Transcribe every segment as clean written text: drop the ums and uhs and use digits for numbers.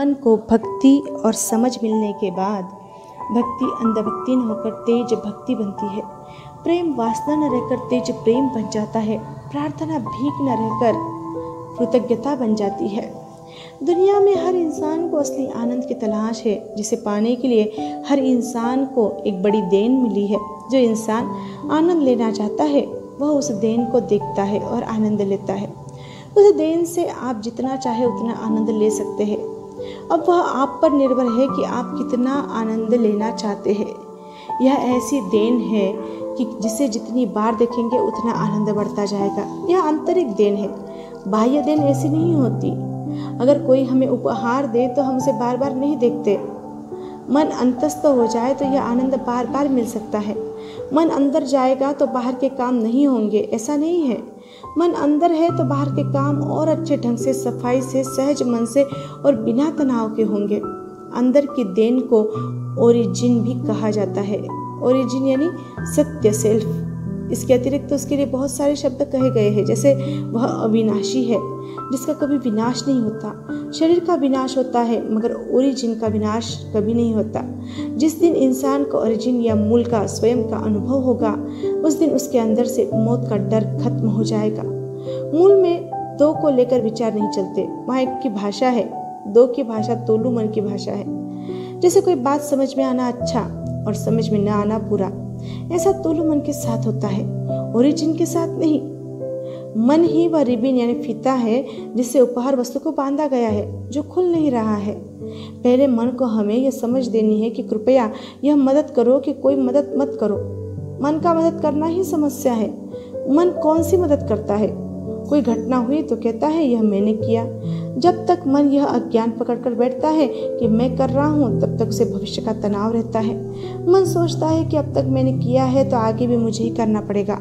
मन को भक्ति और समझ मिलने के बाद भक्ति अंधभक्ति न होकर तेज भक्ति बनती है। प्रेम वासना न रहकर तेज प्रेम बन जाता है। प्रार्थना भीख न रहकर कृतज्ञता बन जाती है। दुनिया में हर इंसान को असली आनंद की तलाश है, जिसे पाने के लिए हर इंसान को एक बड़ी देन मिली है। जो इंसान आनंद लेना चाहता है वह उस देन को देखता है और आनंद लेता है। उस देन से आप जितना चाहे उतना आनंद ले सकते हैं। अब वह आप पर निर्भर है कि आप कितना आनंद लेना चाहते हैं। यह ऐसी देन है कि जिसे जितनी बार देखेंगे उतना आनंद बढ़ता जाएगा। यह आंतरिक देन है, बाह्य देन ऐसी नहीं होती। अगर कोई हमें उपहार दे तो हम उसे बार बार नहीं देखते। मन अंतस्थ हो जाए तो यह आनंद बार बार मिल सकता है। मन अंदर जाएगा तो बाहर के काम नहीं होंगे, ऐसा नहीं है। मन अंदर है तो बाहर के काम और अच्छे ढंग से, सफाई से, सहज मन से और बिना तनाव के होंगे। अंदर की देन को ओरिजिन भी कहा जाता है। ओरिजिन यानी सत्य, सेल्फ। इसके अतिरिक्त तो उसके लिए बहुत सारे शब्द कहे गए हैं, जैसे वह अविनाशी है, जिसका कभी विनाश नहीं होता। शरीर का विनाश होता है मगर ओरिजिन का विनाश कभी नहीं होता। जिस दिन इंसान को ओरिजिन या मूल का, स्वयं का अनुभव होगा, उस दिन उसके अंदर से मौत का डर खत्म हो जाएगा। मूल में दो को लेकर विचार नहीं चलते। वहाँ एक की भाषा है, दो की भाषा तोलू मन की भाषा है। जैसे कोई बात समझ में आना अच्छा और समझ में न आना बुरा, ऐसा तोलू मन के साथ होता है, ओरिजिन के साथ नहीं। मन ही वह रिबिन यानी फीता है जिससे उपहार वस्तु को बांधा गया है, जो खुल नहीं रहा है। पहले मन को हमें यह समझ देनी है कि कृपया यह मदद करो कि कोई मदद मत करो। मन का मदद करना ही समस्या है। मन कौन सी मदद करता है? कोई घटना हुई तो कहता है यह मैंने किया। जब तक मन यह अज्ञान पकड़कर बैठता है कि मैं कर रहा हूँ, तब तक उसे भविष्य का तनाव रहता है। मन सोचता है कि अब तक मैंने किया है तो आगे भी मुझे ही करना पड़ेगा।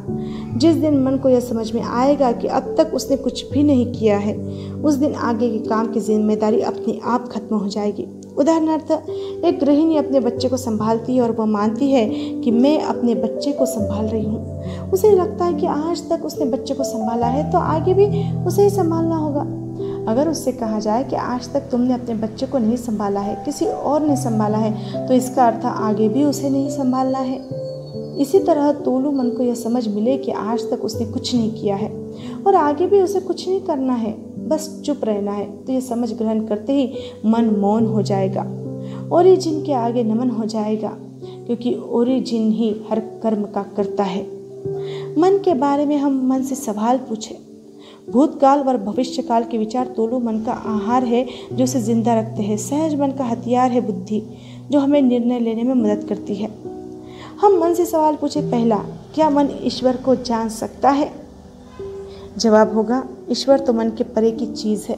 जिस दिन मन को यह समझ में आएगा कि अब तक उसने कुछ भी नहीं किया है, उस दिन आगे के काम की जिम्मेदारी अपने आप खत्म हो जाएगी। उदाहरणार्थ, एक गृहिणी अपने बच्चे को संभालती है और वह मानती है कि मैं अपने बच्चे को संभाल रही हूँ। उसे लगता है कि आज तक उसने बच्चे को संभाला है तो आगे भी उसे ही संभालना होगा। अगर उससे कहा जाए कि आज तक तुमने अपने बच्चे को नहीं संभाला है, किसी और ने संभाला है, तो इसका अर्थ आगे भी उसे नहीं संभालना है। इसी तरह तोलू मन को यह समझ मिले कि आज तक उसने कुछ नहीं किया है और आगे भी उसे कुछ नहीं करना है, बस चुप रहना है, तो यह समझ ग्रहण करते ही मन मौन हो जाएगा। ओरिजिन के आगे नमन हो जाएगा, क्योंकि ओरिजिन ही हर कर्म का करता है। मन के बारे में हम मन से सवाल पूछें। भूतकाल और भविष्यकाल के विचार तोलू मन का आहार है जो उसे जिंदा रखते हैं। सहज मन का हथियार है बुद्धि, जो हमें निर्णय लेने में मदद करती है। हम मन से सवाल पूछे, पहला, क्या मन ईश्वर को जान सकता है? जवाब होगा, ईश्वर तो मन के परे की चीज़ है।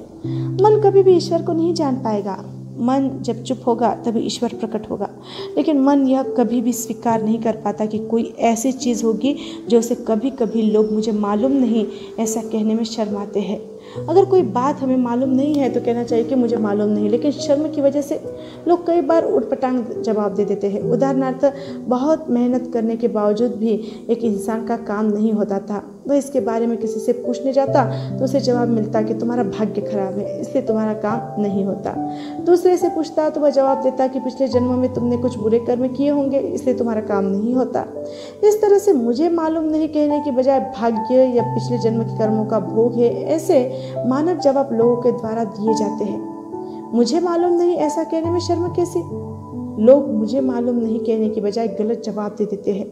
मन कभी भी ईश्वर को नहीं जान पाएगा। मन जब चुप होगा तभी ईश्वर प्रकट होगा। लेकिन मन यह कभी भी स्वीकार नहीं कर पाता कि कोई ऐसी चीज़ होगी जो उसे कभी कभी लोग मुझे मालूम नहीं ऐसा कहने में शर्माते हैं। अगर कोई बात हमें मालूम नहीं है तो कहना चाहिए कि मुझे मालूम नहीं, लेकिन शर्म की वजह से लोग कई बार उटपटांग जवाब दे देते हैं। उदाहरणार्थ, बहुत मेहनत करने के बावजूद भी एक इंसान का काम नहीं होता था। वह इसके बारे में किसी से पूछने जाता तो उसे जवाब मिलता कि तुम्हारा भाग्य खराब है, इसलिए तुम्हारा काम नहीं होता। दूसरे से पूछता तो वह जवाब देता कि पिछले जन्मों में तुमने कुछ बुरे कर्म किए होंगे, इसलिए तुम्हारा काम नहीं होता। इस तरह से मुझे मालूम नहीं कहने की बजाय भाग्य या पिछले जन्म के कर्मों का भोग है, ऐसे मानव जवाब लोगों के द्वारा दिए जाते हैं। मुझे मालूम नहीं ऐसा कहने में शर्म कैसी? लोग मुझे मालूम नहीं कहने की बजाय गलत जवाब दे देते हैं।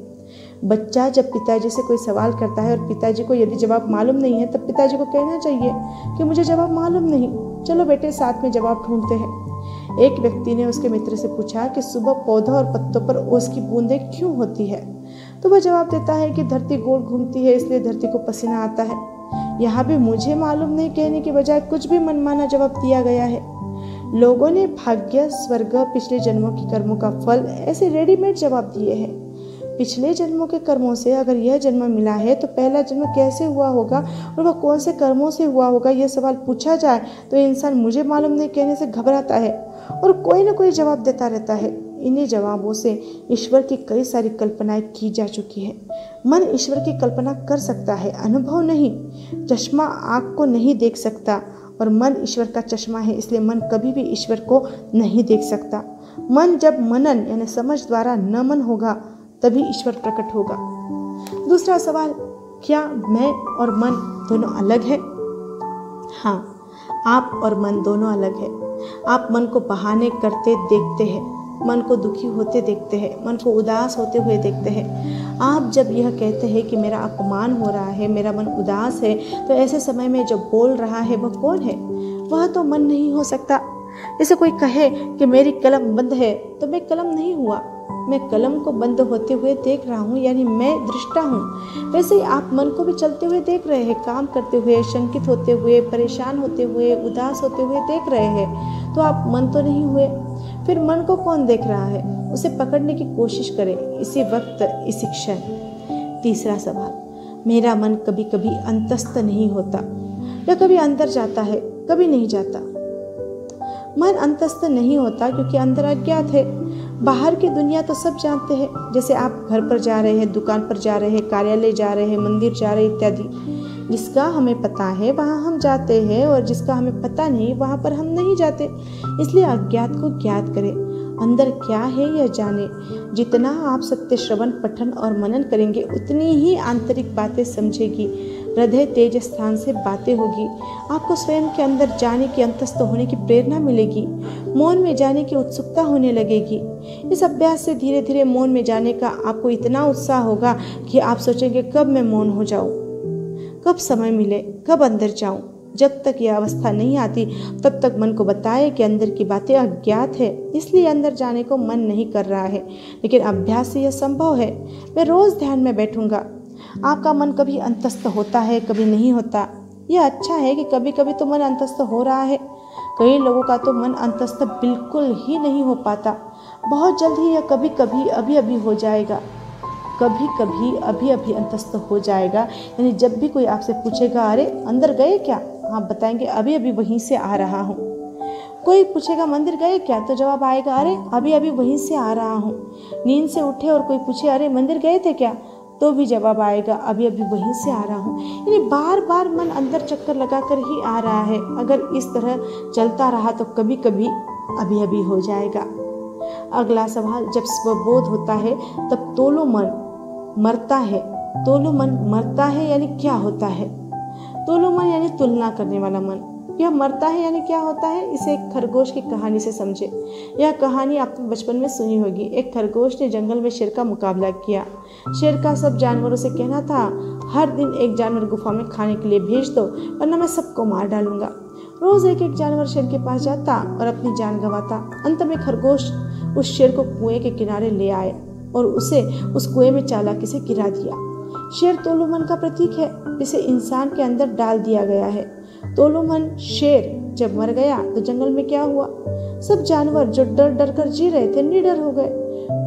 बच्चा जब पिताजी से कोई सवाल करता है और पिताजी को यदि जवाब मालूम नहीं है, तब पिताजी को कहना चाहिए कि मुझे जवाब मालूम नहीं, चलो बेटे साथ में जवाब ढूंढते हैं। एक व्यक्ति ने उसके मित्र से पूछा कि सुबह पौधों और पत्तों पर ओस की बूंदें क्यों होती है, तो वह जवाब देता है कि धरती गोल घूमती है, इसलिए धरती को पसीना आता है। यहाँ भी मुझे मालूम नहीं कहने के बजाय कुछ भी मनमाना जवाब दिया गया है। लोगों ने भाग्य, स्वर्ग, पिछले जन्मों के कर्मों का फल ऐसे रेडीमेड जवाब दिए हैं। पिछले जन्मों के कर्मों से अगर यह जन्म मिला है तो पहला जन्म कैसे हुआ होगा और वह कौन से कर्मों से हुआ होगा, यह सवाल पूछा जाए तो इंसान मुझे मालूम नहीं कहने से घबराता है और कोई न कोई जवाब देता रहता है। इन्हीं जवाबों से ईश्वर की कई सारी कल्पनाएं की जा चुकी है। मन ईश्वर की कल्पना कर सकता है, अनुभव नहीं। चश्मा आँख को नहीं देख सकता और मन ईश्वर का चश्मा है, इसलिए मन कभी भी ईश्वर को नहीं देख सकता। मन जब मनन यानी समझ द्वारा नमन होगा तभी ईश्वर प्रकट होगा। दूसरा सवाल, क्या मैं और मन दोनों अलग है? हाँ, आप और मन दोनों अलग है। आप मन को बहाने करते देखते हैं, मन को दुखी होते देखते हैं, मन को उदास होते हुए देखते हैं। आप जब यह कहते हैं कि मेरा अपमान हो रहा है, मेरा मन उदास है, तो ऐसे समय में जो बोल रहा है वह कौन है? वह तो मन नहीं हो सकता। जैसे कोई कहे कि मेरी कलम बंद है, तो मैं कलम नहीं हुआ, मैं कलम को बंद होते हुए देख रहा हूँ, यानी मैं दृष्टा हूँ। वैसे ही आप मन को भी चलते हुए देख रहे हैं, काम करते हुए, शंकित होते हुए, परेशान होते हुए, उदास होते हुए देख रहे हैं, तो आप मन तो नहीं हुए। फिर मन को कौन देख रहा है? उसे पकड़ने की कोशिश करें इसी वक्त, इसी क्षण। तीसरा सवाल, मेरा मन कभी कभी अंतस्थ नहीं होता या कभी अंदर जाता है, कभी नहीं जाता। मन अंतस्थ नहीं होता क्योंकि अंदर अज्ञात है। बाहर की दुनिया तो सब जानते हैं, जैसे आप घर पर जा रहे हैं, दुकान पर जा रहे हैं, कार्यालय जा रहे हैं, मंदिर जा रहे हैं इत्यादि। जिसका हमें पता है वहाँ हम जाते हैं और जिसका हमें पता नहीं वहाँ पर हम नहीं जाते। इसलिए अज्ञात को ज्ञात करें, अंदर क्या है यह जाने। जितना आप सत्य श्रवण, पठन और मनन करेंगे उतनी ही आंतरिक बातें समझेगी, हृदय तेज स्थान से बातें होगी। आपको स्वयं के अंदर जाने की, अंतस्थ होने की प्रेरणा मिलेगी, मौन में जाने की उत्सुकता होने लगेगी। इस अभ्यास से धीरे धीरे मौन में जाने का आपको इतना उत्साह होगा कि आप सोचेंगे कब मैं मौन हो जाऊं, कब समय मिले, कब अंदर जाऊं। जब तक यह अवस्था नहीं आती तब तक मन को बताए कि अंदर की बातें अज्ञात है, इसलिए अंदर जाने को मन नहीं कर रहा है, लेकिन अभ्यास से यह संभव है। मैं रोज ध्यान में बैठूंगा। आपका मन कभी अंतस्थ होता है, कभी नहीं होता। यह अच्छा है कि कभी कभी तो मन अंतस्थ हो रहा है। कई लोगों का तो मन अंतस्थ बिल्कुल ही नहीं हो पाता। बहुत जल्द ही यह कभी कभी, अभी अभी हो जाएगा, कभी कभी, अभी अभी अंतस्थ हो जाएगा। यानी जब भी कोई आपसे पूछेगा अरे अंदर गए क्या, आप बताएंगे अभी अभी वहीं से आ रहा हूँ। कोई पूछेगा मंदिर गए क्या, तो जवाब आएगा अरे अभी अभी वहीं से आ रहा हूँ। नींद से उठे और कोई पूछे अरे मंदिर गए थे क्या, तो भी जवाब आएगा अभी अभी वहीं से आ रहा हूँ। यानी बार बार मन अंदर चक्कर लगाकर ही आ रहा है। अगर इस तरह चलता रहा तो कभी कभी अभी अभी हो जाएगा। अगला सवाल, जब स्वबोध होता है तब तोलो मन मरता है। तोलो मन मरता है यानी क्या होता है? तोलो मन यानी तुलना करने वाला मन। यह मरता है यानी क्या होता है, इसे एक खरगोश की कहानी से समझे। यह कहानी आपने बचपन में सुनी होगी। एक खरगोश ने जंगल में शेर का मुकाबला किया। शेर का सब जानवरों से कहना था, हर दिन एक जानवर गुफा में खाने के लिए भेज दो, वरना मैं सबको मार डालूंगा। रोज एक एक जानवर शेर के पास जाता और अपनी जान गंवाता। अंत में खरगोश उस शेर को कुएं के किनारे ले आए और उसे उस कुएं में चालाकी से गिरा दिया। शेर तोलो मन का प्रतीक है, जिसे इंसान के अंदर डाल दिया गया है। तोलो मन शेर जब मर गया तो जंगल में क्या हुआ? सब जानवर जो डर डर कर जी रहे थे निडर हो गए।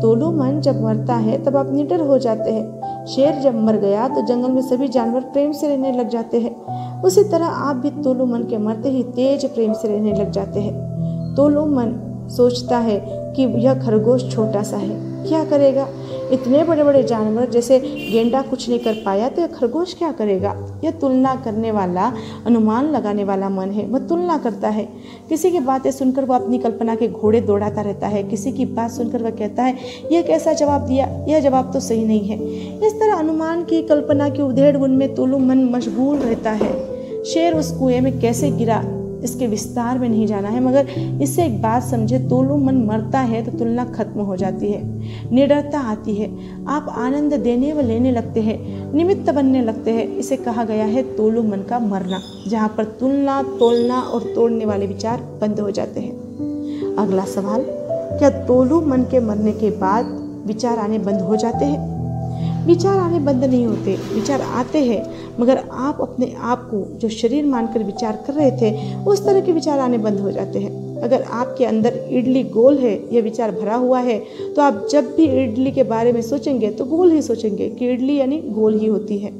तोलो मन जब मरता है तब आप निडर हो जाते हैं। शेर जब मर गया तो जंगल में सभी जानवर प्रेम से रहने लग जाते हैं। उसी तरह आप भी तोलो मन के मरते ही तेज प्रेम से रहने लग जाते हैं। तोलो मन सोचता है कि यह खरगोश छोटा सा है, क्या करेगा? इतने बड़े बड़े जानवर जैसे गेंडा कुछ नहीं कर पाया तो यह खरगोश क्या करेगा? यह तुलना करने वाला, अनुमान लगाने वाला मन है। वह तुलना करता है। किसी की बातें सुनकर वह अपनी कल्पना के घोड़े दौड़ाता रहता है। किसी की बात सुनकर वह कहता है यह कैसा जवाब दिया, यह जवाब तो सही नहीं है। इस तरह अनुमान की, कल्पना की उधेड़ बुन में तोलो मन मशगूल रहता है। शेर उस कुएं में कैसे गिरा इसके विस्तार में नहीं जाना है, मगर इससे एक बात समझे, तोलो मन मरता है तो तुलना खत्म हो जाती है, निडरता आती है। आप आनंद देने व लेने लगते हैं, निमित्त बनने लगते हैं। इसे कहा गया है तोलो मन का मरना, जहाँ पर तुलना, तोलना और तोड़ने वाले विचार बंद हो जाते हैं। अगला सवाल, क्या तोलो मन के मरने के बाद विचार आने बंद हो जाते हैं? विचार आने बंद नहीं होते, विचार आते हैं, मगर आप अपने आप को जो शरीर मानकर विचार कर रहे थे उस तरह के विचार आने बंद हो जाते हैं। अगर आपके अंदर इडली गोल है, यह विचार भरा हुआ है, तो आप जब भी इडली के बारे में सोचेंगे तो गोल ही सोचेंगे कि इडली यानी गोल ही होती है।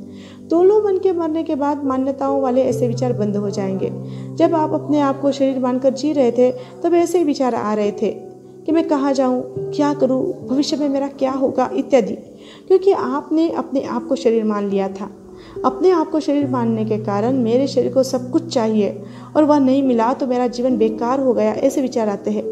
तोलो मन के मरने के बाद मान्यताओं वाले ऐसे विचार बंद हो जाएंगे। जब आप अपने आप को शरीर मानकर जी रहे थे तब ऐसे ही विचार आ रहे थे कि मैं कहाँ जाऊँ, क्या करूँ, भविष्य में मेरा क्या होगा इत्यादि, क्योंकि आपने अपने आप को शरीर मान लिया था। अपने आप को शरीर मानने के कारण मेरे शरीर को सब कुछ चाहिए और वह नहीं मिला तो मेरा जीवन बेकार हो गया, ऐसे विचार आते हैं।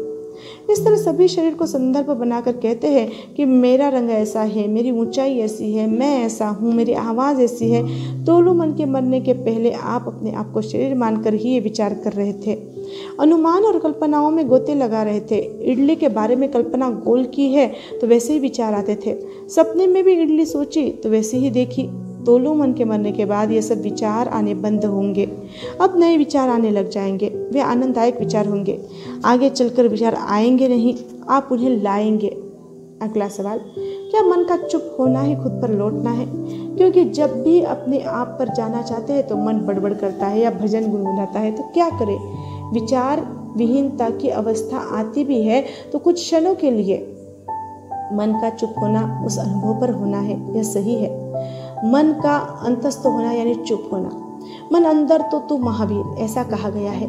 इस तरह सभी शरीर को संदर्भ बनाकर कहते हैं कि मेरा रंग ऐसा है, मेरी ऊंचाई ऐसी है, मैं ऐसा हूँ, मेरी आवाज़ ऐसी है। तोलू मन के मरने के पहले आप अपने आप को शरीर मानकर ही ये विचार कर रहे थे। अनुमान और कल्पनाओं में गोते लगा रहे थे। इडली के बारे में कल्पना गोल की है तो वैसे ही विचार आते थे। सपने में भी इडली सोची तो वैसे ही देखी। तोलू मन के मरने के बाद ये सब विचार आने बंद होंगे। अब नए विचार आने लग जाएंगे। वे आनंददायक विचार होंगे। आगे चलकर विचार आएंगे नहीं, आप उन्हें लाएंगे। अगला सवाल, क्या मन का चुप होना ही खुद पर लौटना है? क्योंकि जब भी अपने आप पर जाना चाहते हैं तो मन बड़बड़ करता है या भजन गुनगुनाता है, तो क्या करे? विचार विहीनता की अवस्था आती भी है तो कुछ क्षणों के लिए। मन का चुप होना उस अनुभव पर होना है, यह सही है। मन का अंतस्थ होना यानी चुप होना। मन अंदर तो तू महावीर, ऐसा कहा गया है।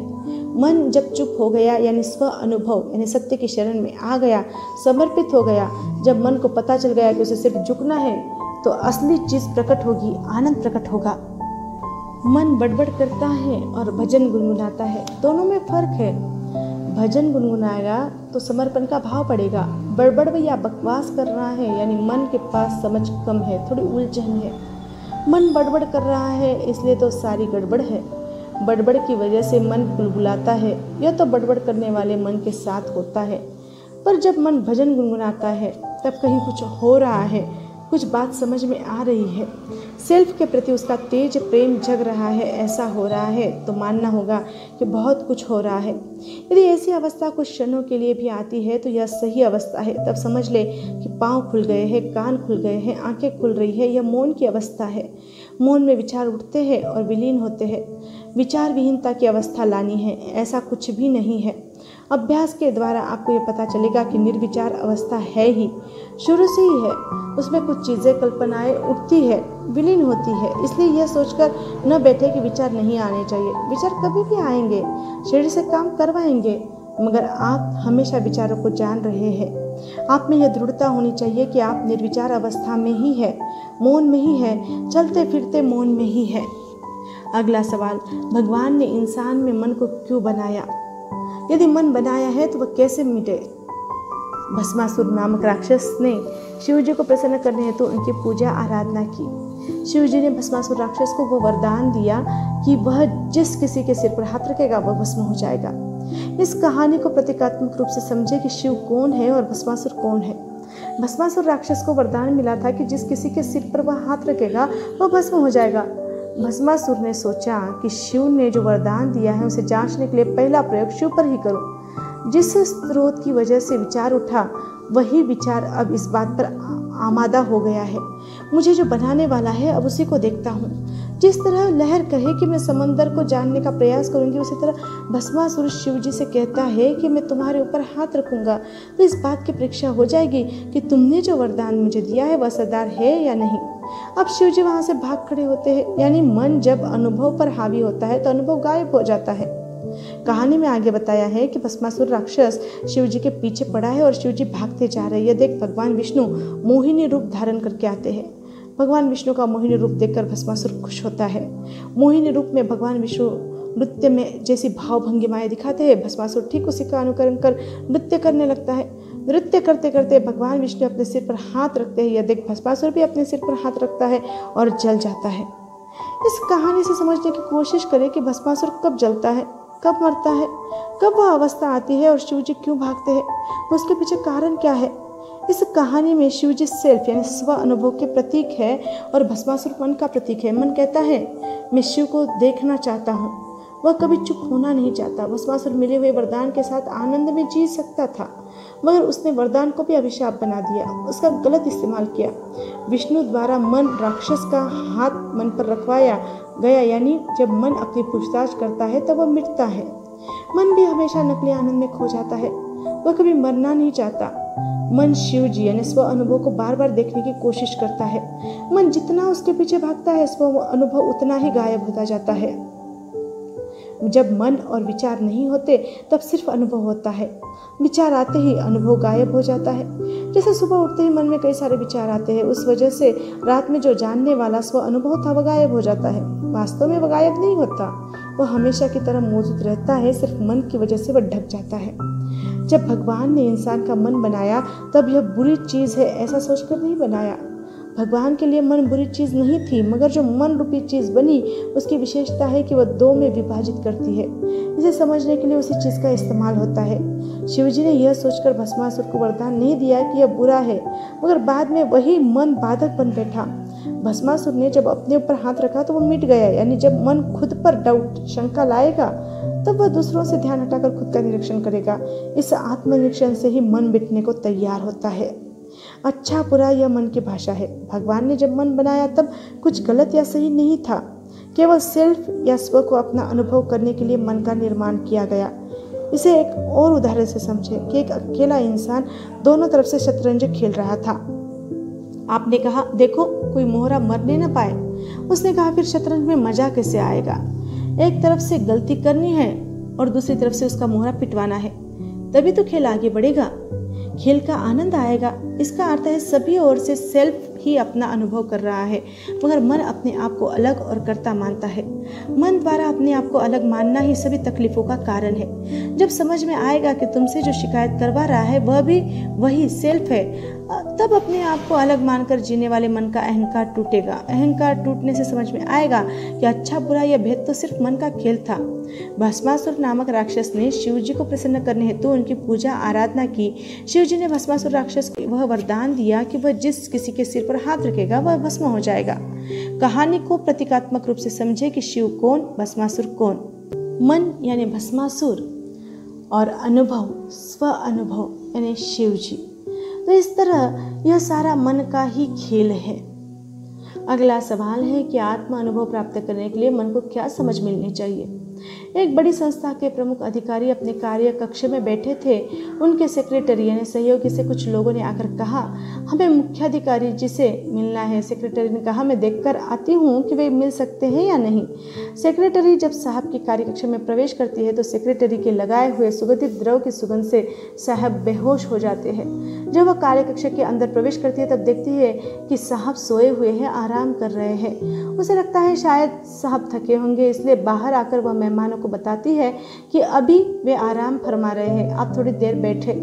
मन जब चुप हो गया यानी स्व अनुभव यानी सत्य की शरण में आ गया, समर्पित हो गया, जब मन को पता चल गया कि उसे सिर्फ झुकना है, तो असली चीज प्रकट होगी, आनंद प्रकट होगा। मन बड़बड़ करता है और भजन गुनगुनाता है, दोनों में फर्क है। भजन गुनगुनाएगा तो समर्पण का भाव पड़ेगा। बड़बड़ या बकवास कर रहा है यानी मन के पास समझ कम है, थोड़ी उलझन है। मन बड़बड़ कर रहा है इसलिए तो सारी गड़बड़ है। बड़बड़ की वजह से मन बुलबुलाता है, यह तो बड़बड़ करने वाले मन के साथ होता है। पर जब मन भजन गुनगुनाता है तब कहीं कुछ हो रहा है, कुछ बात समझ में आ रही है। सेल्फ के प्रति उसका तेज प्रेम जग रहा है, ऐसा हो रहा है तो मानना होगा कि बहुत कुछ हो रहा है। यदि ऐसी अवस्था कुछ क्षणों के लिए भी आती है तो यह सही अवस्था है। तब समझ ले कि पाँव खुल गए हैं, कान खुल गए हैं, आंखें खुल रही है। यह मौन की अवस्था है। मौन में विचार उठते हैं और विलीन होते हैं। विचार विहीनता की अवस्था लानी है, ऐसा कुछ भी नहीं है। अभ्यास के द्वारा आपको ये पता चलेगा कि निर्विचार अवस्था है ही, शुरू से ही है। उसमें कुछ चीज़ें कल्पनाएं उठती है, विलीन होती है। इसलिए यह सोचकर न बैठे कि विचार नहीं आने चाहिए। विचार कभी भी आएंगे, शरीर से काम करवाएंगे, मगर आप हमेशा विचारों को जान रहे हैं। आप में यह दृढ़ता होनी चाहिए कि आप निर्विचार अवस्था में ही है, मौन में ही है, चलते फिरते मौन में ही है। अगला सवाल, भगवान ने इंसान में मन को क्यों बनाया? यदि मन बनाया है तो वह कैसे मिटे? भस्मासुर नामक राक्षस ने शिव जी को प्रसन्न करने हेतु उनकी पूजा आराधना की। शिव जी ने भस्मासुर राक्षस को वह वरदान दिया कि वह जिस किसी के सिर पर हाथ रखेगा वह भस्म हो जाएगा। इस कहानी को प्रतीकात्मक रूप से समझे कि शिव कौन है और भस्मासुर कौन है। भस्मासुर राक्षस को वरदान मिला था कि जिस किसी के सिर पर वह हाथ रखेगा वह भस्म हो जाएगा। भस्मासुर ने सोचा कि शिव ने जो वरदान दिया है उसे जांचने के लिए पहला प्रयोग शिव पर ही करूं। जिस स्रोत की वजह से विचार उठा वही विचार अब इस बात पर आमादा हो गया है। मुझे जो बनाने वाला है अब उसी को देखता हूँ। जिस तरह लहर कहे कि मैं समंदर को जानने का प्रयास करूंगी, उसी तरह भस्मासुर शिव जी से कहता है कि मैं तुम्हारे ऊपर हाथ रखूंगा तो इस बात की परीक्षा हो जाएगी कि तुमने जो वरदान मुझे दिया है वह असरदार है या नहीं। अब शिव जी वहां से भाग खड़े होते हैं। यानी मन जब अनुभव पर हावी होता है तो अनुभव गायब हो जाता है। कहानी में आगे बताया है कि भस्मासुर राक्षस शिव जी के पीछे पड़ा है और शिव जी भागते जा रहे हैं। यह देख भगवान विष्णु मोहिनी रूप धारण करके आते हैं। भगवान विष्णु का मोहिनी रूप देखकर भस्मासुर खुश होता है। मोहिनी रूप में भगवान विष्णु नृत्य में जैसी भाव भंगिमाएं दिखाते हैं, भस्मासुर ठीक उसी का अनुकरण कर नृत्य करने लगता है। नृत्य करते करते भगवान विष्णु अपने सिर पर हाथ रखते हैं। यह देख भस्मासुर भी अपने सिर पर हाथ रखता है और जल जाता है। इस कहानी से समझने की कोशिश करें कि भस्मासुर कब जलता है, कब मरता है, कब वह अवस्था आती है और शिव जी क्यों भागते हैं, उसके पीछे कारण क्या है। इस कहानी में शिव जी सेल्फ यानी स्व अनुभव के प्रतीक है और भस्मासुर मन का प्रतीक है। मन कहता है मैं शिव को देखना चाहता हूँ, वह कभी चुप होना नहीं चाहता। भस्मासुर मिले हुए वरदान के साथ आनंद में जी सकता था, मगर उसने वरदान को भी अभिशाप बना दिया, उसका गलत इस्तेमाल किया। विष्णु द्वारा मन राक्षस का हाथ मन पर रखवाया गया, यानी जब मन अपनी पूछताछ करता है तब वह मिटता है। मन भी हमेशा नकली आनंद में खो जाता है, वह कभी मरना नहीं चाहता। मन शिव जी यानी स्व अनुभव को बार बार देखने की कोशिश करता है। मन जितना उसके पीछे भागता है स्व अनुभव उतना ही गायब होता जाता है। जब मन और विचार नहीं होते तब सिर्फ अनुभव होता है। विचार आते ही अनुभव गायब हो जाता है। जैसे सुबह उठते ही मन में कई सारे विचार आते हैं, उस वजह से रात में जो जानने वाला स्व अनुभव था वह गायब हो जाता है। वास्तव में वह गायब नहीं होता, वह हमेशा की तरह मौजूद रहता है, सिर्फ मन की वजह से वह ढक जाता है। जब भगवान ने इंसान का मन बनाया तब यह बुरी चीज़ है ऐसा सोचकर नहीं बनाया। भगवान के लिए मन बुरी चीज़ नहीं थी, मगर जो मन रूपी चीज़ बनी उसकी विशेषता है कि वह दो में विभाजित करती है। इसे समझने के लिए उसी चीज़ का इस्तेमाल होता है। शिवजी ने यह सोचकर भस्मासुर को वरदान नहीं दिया कि यह बुरा है, मगर बाद में वही मन बाधक बन बैठा। भस्मासुर ने जब अपने ऊपर हाथ रखा तो वह मिट गया। यानी जब मन खुद पर डाउट शंका लाएगा तब वह दूसरों से ध्यान हटाकर खुद का निरीक्षण करेगा। इस आत्मनिरीक्षण से ही मन मिटने को तैयार होता है। अच्छा बुरा यह मन की भाषा है। भगवान ने जब मन बनाया तब कुछ गलत या सही नहीं था, केवल सेल्फ या स्व को अपना अनुभव करने के लिए मन का निर्माण किया गया। इसे एक और उदाहरण से समझे कि एक अकेला इंसान दोनों तरफ से शतरंज खेल रहा था। आपने कहा देखो कोई मोहरा मरने न पाए। उसने कहा फिर शतरंज में मजा कैसे आएगा? एक तरफ से गलती करनी है और दूसरी तरफ से उसका मोहरा पिटवाना है, तभी तो खेल आगे बढ़ेगा, खेल का आनंद आएगा। इसका अर्थ है सभी ओर से सेल्फ ही अपना अनुभव कर रहा है, मगर मन अपने आप को अलग और कर्ता मानता है। मन द्वारा अपने आप को अलग मानना ही सभी तकलीफों का कारण है। जब समझ में आएगा कि तुमसे जो शिकायत करवा रहा है वह भी वही सेल्फ है, तब अपने आप को अलग मानकर जीने वाले मन का अहंकार टूटेगा। अहंकार टूटने से समझ में आएगा कि अच्छा बुरा यह भेद तो सिर्फ मन का खेल था। भस्मासुर नामक राक्षस ने शिवजी को प्रसन्न करने हेतु उनकी पूजा आराधना की। शिवजी ने भस्मासुर राक्षस को वह वरदान दिया कि वह जिस किसी के सिर पर हाथ रखेगा वह भस्म हो जाएगा। कहानी को प्रतीकात्मक रूप से समझे कि शिव कौन, भस्मासुर कौन। मन यानी भस्मासुर और अनुभव स्व अनुभव यानी शिवजी। तो इस तरह यह सारा मन का ही खेल है। अगला सवाल है कि आत्म अनुभव प्राप्त करने के लिए मन को क्या समझ मिलनी चाहिए। एक बड़ी संस्था के प्रमुख अधिकारी अपने कार्य कक्ष में बैठे थे। उनके सेक्रेटरी यानी सहयोगी से कुछ लोगों ने आकर कहा, हमें मुख्याधिकारी जी से मिलना है। सेक्रेटरी ने कहा, मैं देखकर आती हूँ कि वे मिल सकते हैं या नहीं। सेक्रेटरी जब साहब की कार्य कक्ष में प्रवेश करती है तो सेक्रेटरी के लगाए हुए सुगंधित द्रव की सुगंध से साहब बेहोश हो जाते हैं। जब वह कार्य कक्ष के अंदर प्रवेश करती है तब देखती है कि साहब सोए हुए हैं, आराम कर रहे हैं। उसे लगता है शायद साहब थके होंगे, इसलिए बाहर आकर वह मेहमानों को बताती है कि अभी वे आराम फरमा रहे हैं, आप थोड़ी देर बैठे।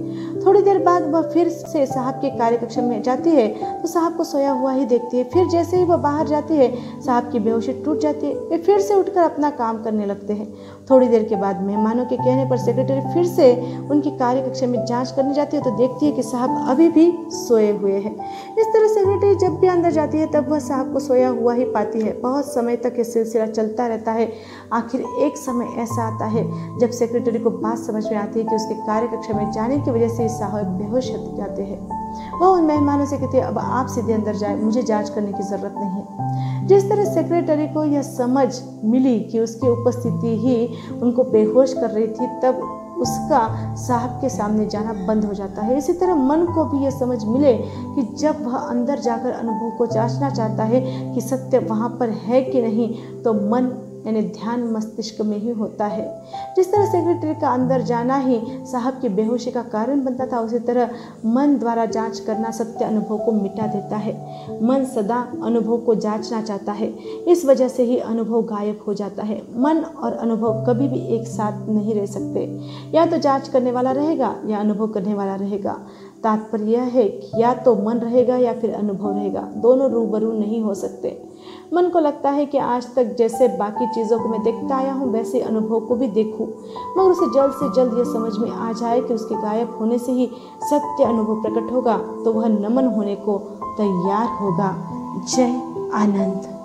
थोड़ी देर बाद वह फिर से साहब के कार्य कक्ष में जाती है तो साहब को सोया हुआ ही देखती है। फिर जैसे ही वह बाहर जाती है साहब की बेहोशी टूट जाती है। वे फिर से उठकर अपना काम करने लगते हैं। थोड़ी देर के बाद मेहमानों के कहने पर सेक्रेटरी फिर से उनकी कार्य कक्ष में जांच करने जाती है तो देखती है कि साहब अभी भी सोए हुए हैं। इस तरह सेक्रेटरी जब भी अंदर जाती है तब वह साहब को सोया हुआ ही पाती है। बहुत समय तक यह सिलसिला चलता रहता है। आखिर एक समय ऐसा आता है जब सेक्रेटरी को बात समझ में आती है कि उसके कार्य कक्ष में जाने की वजह से साहब बेहोश हो जाते हैं। वह उन मेहमानों से कहते हैं, अब आप सीधे अंदर जाए, मुझे जांच करने की जरूरत नहीं है। जिस तरह सेक्रेटरी को यह समझ मिली कि उसकी उपस्थिति ही उनको बेहोश कर रही थी, तब उसका साहब के सामने जाना बंद हो जाता है। इसी तरह मन को भी यह समझ मिले कि जब वह अंदर जाकर अनुभव को जांचना चाहता है कि सत्य वहाँ पर है कि नहीं, तो मन यानी ध्यान मस्तिष्क में ही होता है। जिस तरह सेक्रेटरी का अंदर जाना ही साहब की बेहोशी का कारण बनता था, उसी तरह मन द्वारा जांच करना सत्य अनुभव को मिटा देता है। मन सदा अनुभव को जांचना चाहता है, इस वजह से ही अनुभव गायब हो जाता है। मन और अनुभव कभी भी एक साथ नहीं रह सकते। या तो जांच करने वाला रहेगा या अनुभव करने वाला रहेगा। तात्पर्य यह है कि या तो मन रहेगा या फिर अनुभव रहेगा, दोनों रूबरू नहीं हो सकते। मन को लगता है कि आज तक जैसे बाकी चीज़ों को मैं देखता आया हूँ वैसे अनुभव को भी देखूं, मगर उसे जल्द से जल्द यह समझ में आ जाए कि उसके गायब होने से ही सत्य अनुभव प्रकट होगा तो वह नमन होने को तैयार होगा। जय आनंद।